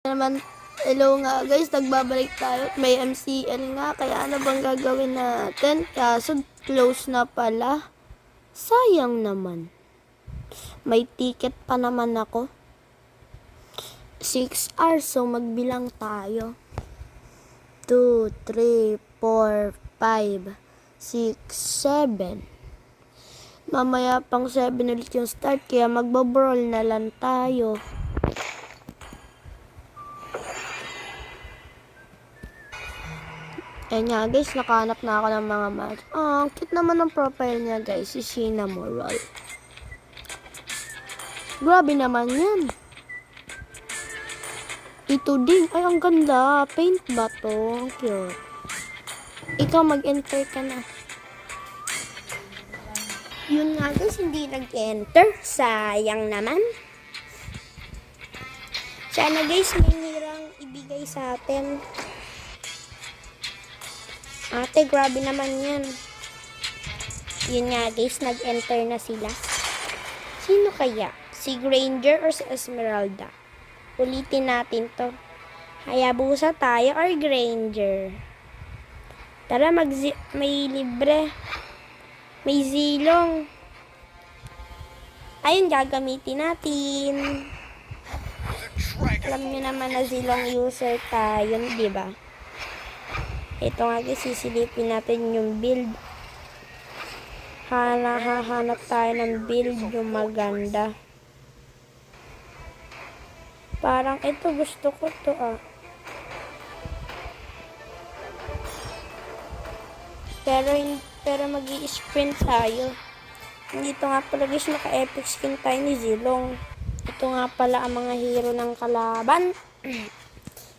Naman, hello nga guys, nagbabalik tayo. May MCL nga, kaya ano bang gagawin natin? Kaso close na pala. Sayang naman. May ticket pa naman ako. 6 hours, so magbilang tayo. 2, 3, 4, 5, 6, 7. Mamaya pang 7 ulit yung start, kaya magbabrawl na lang tayo. Ayan nga guys, nakahanap na ako ng mga match. Ang cute naman ng profile niya guys, si Sheena Moral. Grabe naman yan. Ito din, ay ang ganda. Paint ba to? Ang cute. Ikaw mag-enter ka na. Yun nga guys, hindi nag-enter. Sayang naman. Sana guys, may hirang ibigay sa atin. Ate, grabe naman yan. Yun nga guys, nag-enter na sila. Sino kaya? Si Granger or si Esmeralda? Ulitin natin to. Hayabusa tayo or Granger? Tara, may libre. May zilong. Ayun, gagamitin natin. Alam nyo naman na zilong user tayo, di ba? Ito nga guys, sisilipin natin yung build. Hahanap tayo ng build yung maganda. Parang ito, gusto ko to Pero mag-i-sprint tayo. Dito nga pala guys, naka-epic skin tayo ni Zilong. Ito nga pala ang mga hero ng kalaban.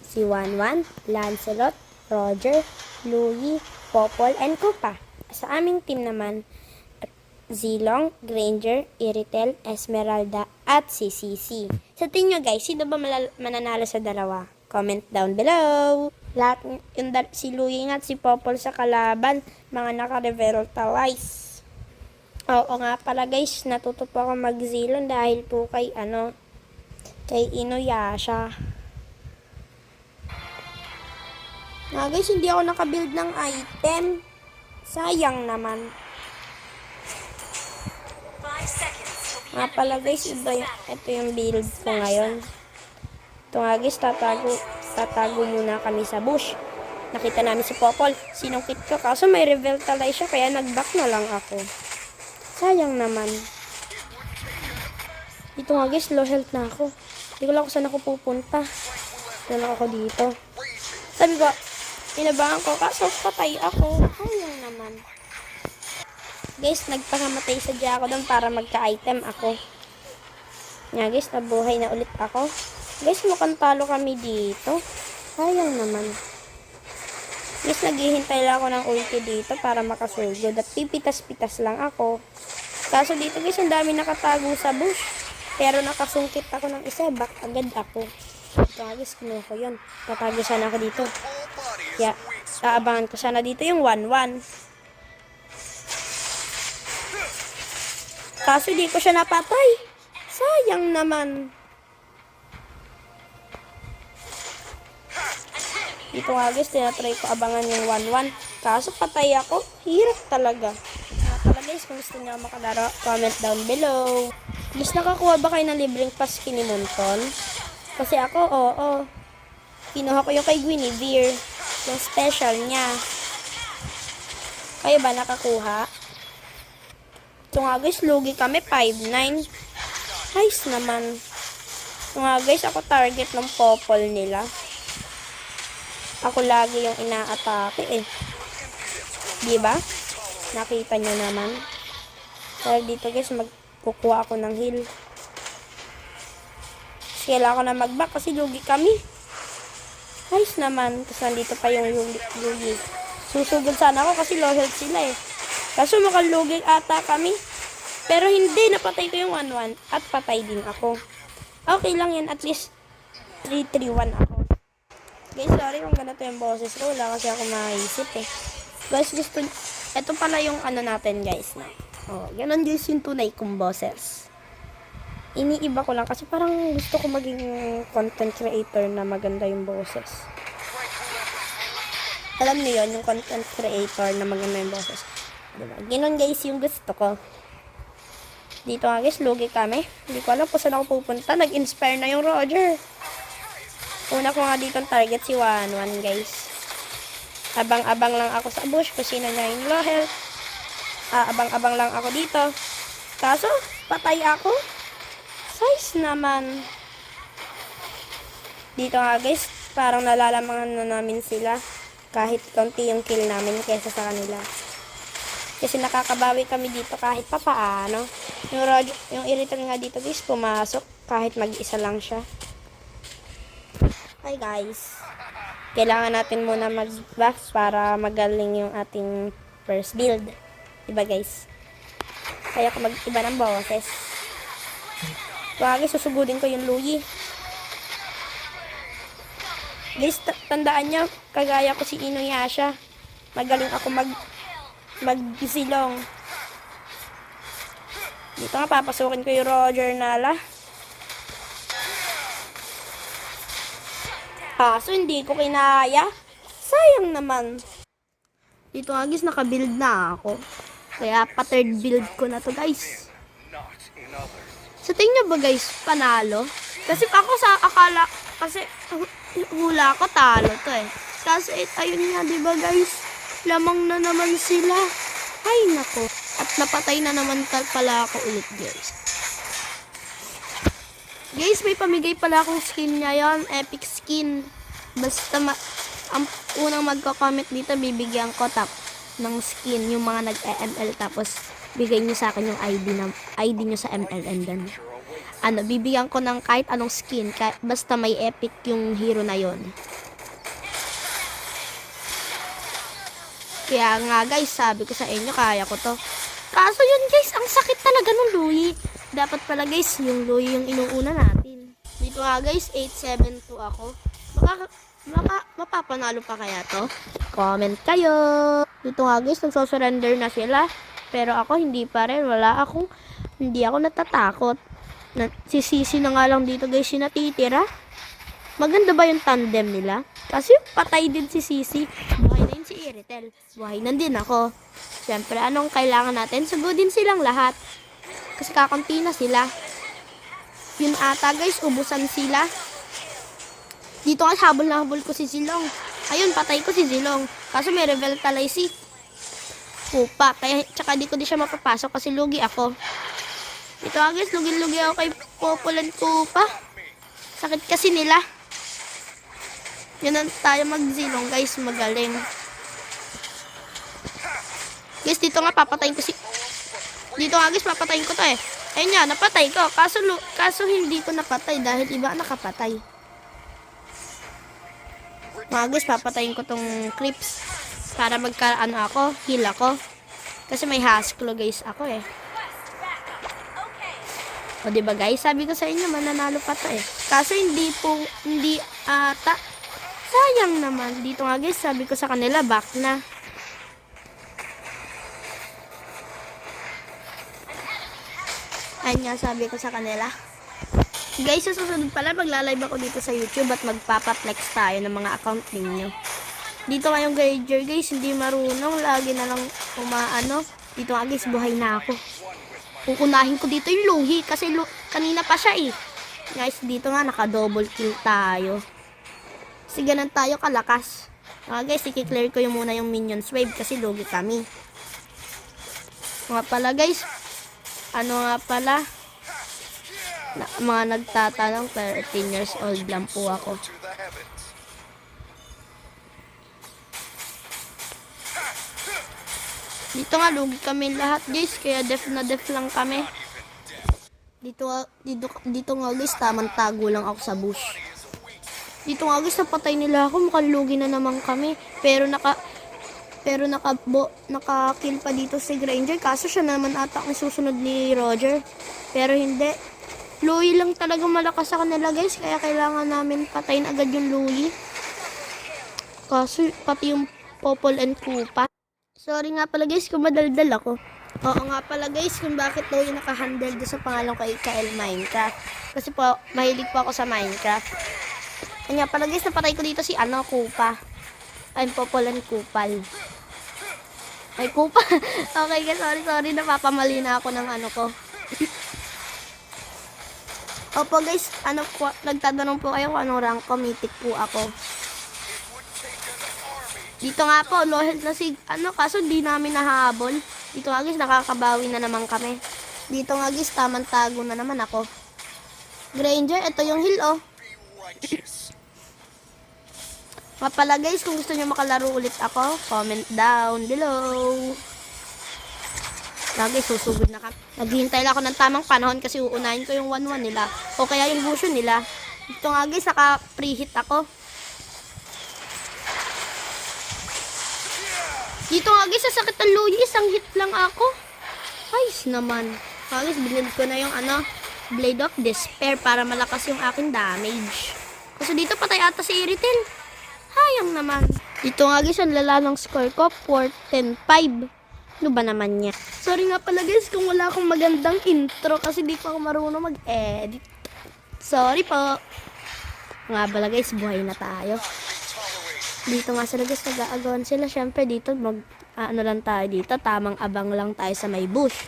Si Wanwan, Lancelot, Roger, Louie, Popol, and Koopa. Sa aming team naman, Zilong, Granger, Iritel, Esmeralda, at si CC. Sa tingin nyo guys, sino ba mananalo sa dalawa? Comment down below. Lahat, si Louie at si Popol sa kalaban, mga naka-revitalize. Oo nga pala guys, natuto po ako mag-Zilong dahil po kay Inuyasha. Nga guys, hindi ako nakabuild ng item. Sayang naman. Nga pala guys, ito yung build ko ngayon. Ito nga guys, tatago muna kami sa bush. Nakita namin si Popol, sinungkit ko. Kaso may revitalize siya, kaya nag-back na lang ako. Sayang naman. Dito nga guys, low health na ako. Hindi ko lang kung saan ako pupunta. Dala ako dito. Sabi ko, inabahan ko, kaso patay ako. Sayang naman. Guys, nagpakamatay sadya ako doon para magka-item ako. Nga guys, nabuhay na ulit ako. Guys, mukhang talo kami dito. Sayang naman. Guys, naghihintay lang ako ng ulti dito para makasugod. At pipitas-pitas lang ako. Kaso dito guys, ang dami nakatago sa bush. Pero nakasungkit ako ng isa, back agad ako. Ito nga guys, kinuha ko yun. Tatago sana ako dito. Kaya, aabangan ko sana dito yung 1-1. Kaso di ko siya napatay. Sayang naman. Dito nga guys, tinatry ko abangan yung 1-1. Kaso patay ako. Hirap talaga. Kaya guys, kung gusto nyo makalaro, comment down below. Guys, nakakuha ba kayo ng libreng paskin ni Monton? Kasi ako, oo. Kinuha ko yung kay Guinevere. Yung special niya. Kayo ba nakakuha? Ito nga guys, lugi kami, 5-9. Nice naman. Ito nga guys, ako target ng Popol nila. Ako lagi yung inaatake Diba? Nakita nyo naman. Pero dito guys, magkukuha ako ng heal. Kailangan ko na mag-back kasi lugi kami. Nice naman. Tapos nandito pa yung lugi. Susugod sana ako kasi low health sila Kaso makalugi ata kami. Pero hindi, napatay ko yung 1-1. At patay din ako. Okay lang yan, at least 3-3-1 ako. Guys, sorry kung ganito yung boses ko. Wala kasi ako maisip Guys, ito pala yung natin guys. Ganun guys yung tunay kong boses. iniiba ko lang kasi parang gusto ko maging content creator na maganda yung boses. Alam niyo yon, yung content creator na maganda yung boses. Diba? Ganon guys yung gusto ko. Dito nga guys, lugi kami. Hindi ko alam kung saan ako pupunta. Nag-inspire na yung Roger. Una ko nga dito target si 1-1 guys. Abang-abang lang ako sa bush kung sino niya yung low health. Abang-abang lang ako dito. Kaso, patay ako. Size naman. Dito nga guys, parang nalalamangan na namin sila. Kahit konti yung kill namin kaysa sa kanila. Kasi nakakabawi kami dito kahit papaano. Yung irritant nga dito guys, pumasok kahit mag-isa lang siya. Hi guys. Kailangan natin muna mag-buff para magaling yung ating first build. Diba guys? Kaya ko mag-iba ng boses. Guys, susugudin ko yung Luyi. Guys, tandaan nyo, kagaya ko si Inuyasha. Magaling ako mag-silong. Dito nga, papasukin ko yung Roger Nala. Kaso hindi ko kinaya. Sayang naman. Dito nga guys, naka-build na ako. Kaya pa-third build ko na to guys. Sa tingin nyo ba guys, panalo? Kasi ako sa akala, kasi hula ko talo to eh. Kasi ayun nga diba guys, lamang na naman sila. Ay nako. At napatay na naman pala ako ulit guys. Guys, may pamigay pala akong skin ngayon. Epic skin. Basta ang unang magko-comment dito, bibigyan ko ng skin. Yung mga nag-ML. Tapos, bigay nyo sa akin yung ID nyo sa ML. And then, bibigyan ko ng kahit anong skin. Basta may epic yung hero na yon. Kaya nga guys, sabi ko sa inyo, kaya ko to. Kaso yun guys, ang sakit talaga ng Luyi. Dapat pala guys, yung Luyi yung inuuna natin. Dito nga guys, 872 ako. Mapapanalo pa kaya to? Comment kayo. Dito nga guys, nagsosurrender na sila. Pero ako hindi pa rin. Hindi ako natatakot. Si Sisi na nga lang dito guys, yung natitira. Maganda ba yung tandem nila? Kasi patay din si Sisi. Buhay na yun si Iritel. Buhay na din ako. Siyempre, anong kailangan natin? Sugudin silang lahat. Kasi kakunti na sila. Yun ata guys, ubusan sila. Dito nga, habol na habol ko si Zilong. Ayun, patay ko si Zilong. Kaso may revitalize si Kupa. Kaya, tsaka di ko di siya mapapasok kasi lugi ako. Dito nga guys, lugi-lugi ako kay Popolan Kupa. Sakit kasi nila. Yun na tayo mag-Zilong guys, magaling. Guys, dito nga papatayin ko Dito nga guys, papatayin ko to eh. Ayun nga, napatay ko. Kaso hindi ko napatay dahil iba nakapatay. Mga guys, papatayin ko tong creeps para heal ako. Kasi may hasklo guys ako eh. O diba guys, sabi ko sa inyo, mananalo pa to eh. Kaso hindi ata. Sayang naman. Dito nga guys, sabi ko sa kanila, back na. Ayun nga, sabi ko sa kanila. Guys, sa susunod pala, magla-live ako dito sa YouTube at magpapaplex tayo ng mga account ninyo. Dito ngayong Gager, guys, hindi marunong. Lagi na lang umaano. Dito nga, guys, buhay na ako. Kukunahin ko dito yung Luhi kasi kanina pa siya eh. Guys, dito nga, naka-double kill tayo. Kasi ganun tayo kalakas. Guys, i-clear ko yung muna yung minions wave kasi lugi kami. Nga pala, guys, mga nagtatanong, 13 years old lang po ako. Dito nga, lugi kami lahat guys, kaya def na def lang kami. Dito nga guys, tamang tago lang ako sa bush. Dito nga guys, napatay nila ako, mukhang lugi na naman kami. Pero naka-kill pa dito si Granger. Kaso siya naman ata ang susunod ni Roger. Pero hindi. Luyi lang talaga malakas sa kanila guys. Kaya kailangan namin patayin agad yung Luyi. Kaso pati yung Popol and Kupa. Sorry nga pala guys kung madaldal ako. Oo nga pala guys kung bakit daw yung naka-handle doon sa pangalan ko Ikael Minecraft. Kasi po, mahilig po ako sa Minecraft. Kanya pala guys, napatay ko dito si Kupa. Ay, Popolan Kupal. Ay, Kupa. Okay guys, sorry. Napapamali na ako ng ko. Opo guys, nagtatanong po kayo kung anong rank ko, mythic po ako. Dito nga po, low health na kaso di namin nahabol. Dito nga guys, nakakabawi na naman kami. Dito nga guys, tamang tago na naman ako. Granger, ito yung heal oh. Mapala guys, kung gusto nyo makalaro ulit ako, comment down below. Lagi susugod na kami. Naghihintay lang ako ng tamang panahon kasi uunahin ko yung 1-1 nila. O kaya yung fusion nila. Dito nga guys, naka-pre-hit ako. Dito nga guys, sa sakit ng luyi, isang hit lang ako. Ayos naman. Guys, binilid ko na yung Blade of Despair para malakas yung aking damage. Kasi dito patay ata si Iritel. Hayang naman. Dito nga guys, ang lala ng score ko, 4-10-5. Ano ba naman niya? Sorry nga pala guys kung wala akong magandang intro kasi di pa ako marunong mag-edit. Sorry po. Nga pala guys, buhay na tayo. Dito nga sila guys, nag-aagawan sila. Siyempre dito, lang tayo dito. Tamang abang lang tayo sa may bush.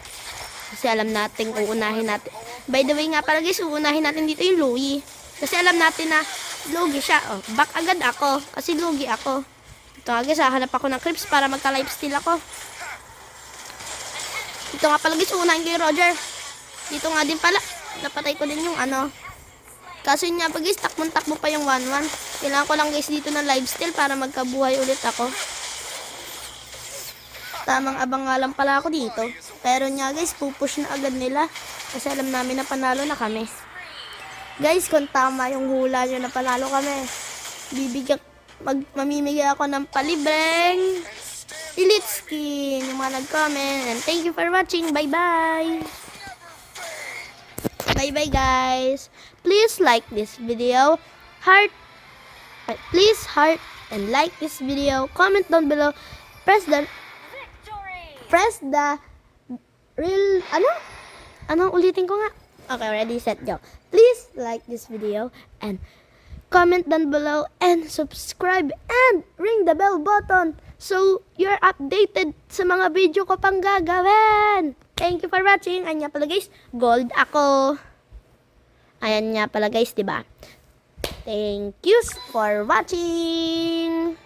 Kasi alam natin, uunahin natin. By the way nga pala guys, uunahin natin dito yung Louie. Kasi alam natin na lugi siya. Oh, back agad ako. Kasi lugi ako. Dito nga guys, hahanap ako ng creeps para magka-lifesteal ako. Dito nga pala guys, uunahin ko yung Roger. Dito nga din pala, napatay ko din yung Kaso yun nga pa guys, takbo pa yung 1-1. Kailangan ko lang guys dito ng lifesteal para magkabuhay ulit ako. Tamang abang nga lang pala ako dito. Pero nga guys, pupush na agad nila. Kasi alam namin na panalo na kami. Guys, kung tama yung hula nyo na panalo kami, mamimigay ako ng palibreng elite skin. Yung mga nag-comment. And thank you for watching. Bye-bye. Bye-bye guys. Please like this video. Please heart and like this video. Comment down below. Press the real Anong ulitin ko nga? Okay, ready, set, go. Please like this video and comment down below and subscribe and ring the bell button so you're updated sa mga video ko pang gagawin. Thank you for watching. Ayan nga pala guys, gold ako. Ayan nga pala guys, diba? Thank you for watching.